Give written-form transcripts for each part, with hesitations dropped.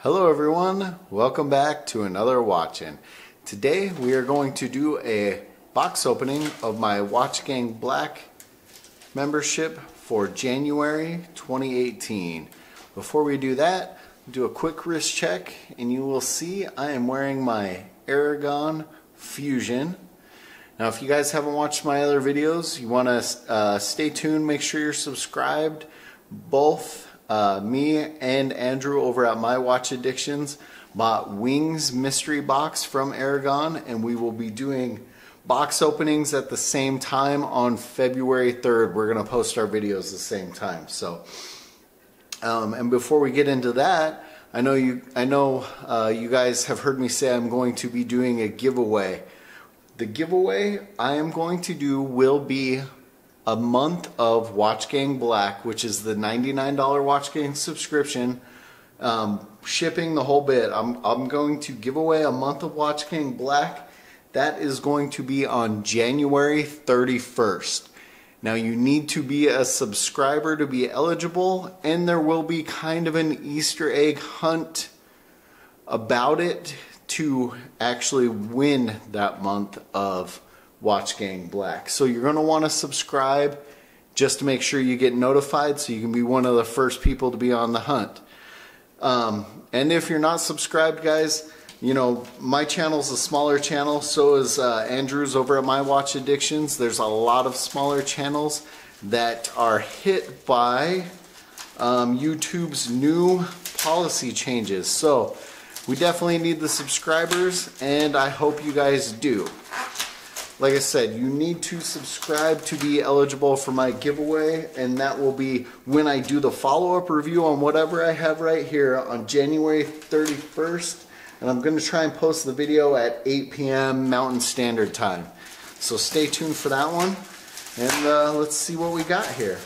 Hello everyone, welcome back to another Watchin. Today we are going to do a box opening of my Watchgang Black membership for January 2018. Before we do that, do a quick wrist check and you will see I am wearing my Aragon Fusion. Now if you guys haven't watched my other videos, you want to stay tuned, make sure you're subscribed. Both me and Andrew over at My Watch Addictions bought Wings mystery box from Aragon, and we will be doing box openings at the same time on February 3rd. We're going to post our videos the same time. So, and before we get into that, I know you guys have heard me say I'm going to be doing a giveaway. The giveaway I am going to do will be a month of Watchgang Black, which is the $99 Watchgang subscription, shipping the whole bit. I'm going to give away a month of Watchgang Black. That is going to be on January 31st. Now you need to be a subscriber to be eligible, and there will be kind of an Easter egg hunt about it to actually win that month of Watchgang Black. So you're going to want to subscribe just to make sure you get notified so you can be one of the first people to be on the hunt. And if you're not subscribed, guys, you know, my channel's a smaller channel, so is Andrew's over at My Watch Addictions. There's a lot of smaller channels that are hit by YouTube's new policy changes. So we definitely need the subscribers, and I hope you guys do. Like I said, you need to subscribe to be eligible for my giveaway, and that will be when I do the follow-up review on whatever I have right here on January 31st. And I'm going to try and post the video at 8 p.m. Mountain Standard Time. So stay tuned for that one, and let's see what we got here.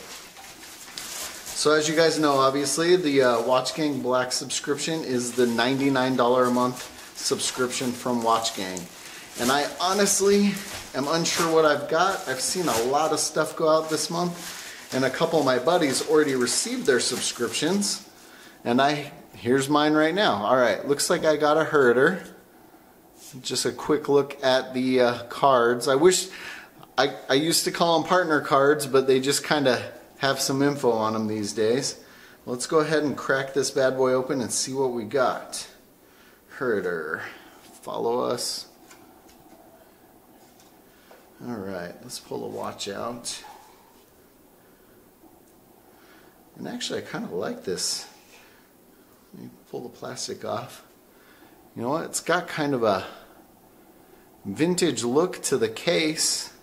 So as you guys know, obviously, the Watchgang Black subscription is the $99 a month subscription from Watchgang. And I honestly am unsure what I've got. I've seen a lot of stuff go out this month, and a couple of my buddies already received their subscriptions, and here's mine right now. Alright, looks like I got a herder. Just a quick look at the cards. I wish, I used to call them partner cards, but they just kind of have some info on them these days. Let's go ahead and crack this bad boy open and see what we got. Herder, follow us. Alright, let's pull the watch out. And actually I kind of like this. Let me pull the plastic off. You know what? It's got kind of a vintage look to the case.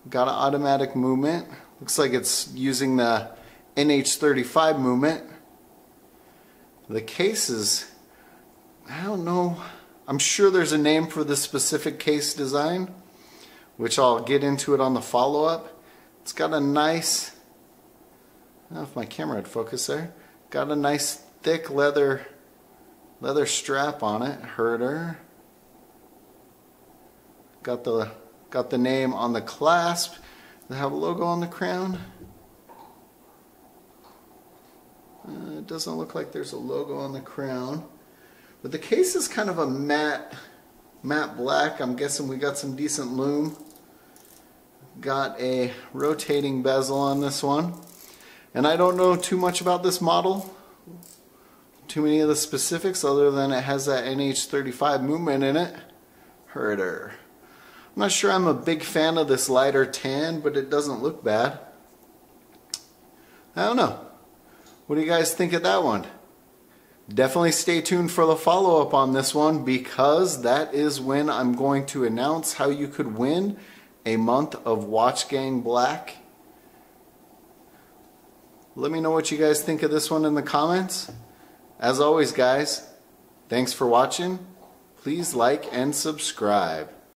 Got an automatic movement. Looks like it's using the NH35 movement. The case is, I don't know. I'm sure there's a name for this specific case design, which I'll get into it on the follow-up. It's got a nice, I don't know if my camera would focus there, got a nice thick leather strap on it, herder. Got the name on the clasp. They have a logo on the crown. It doesn't look like there's a logo on the crown. But the case is kind of a matte black. I'm guessing we got some decent lume. Got a rotating bezel on this one. And I don't know too much about this model. Too many of the specifics other than it has that NH35 movement in it. Herder. I'm not sure I'm a big fan of this lighter tan, but it doesn't look bad. I don't know. What do you guys think of that one? Definitely stay tuned for the follow-up on this one, because that is when I'm going to announce how you could win a month of Watchgang Black. Let me know what you guys think of this one in the comments. As always, guys, thanks for watching. Please like and subscribe.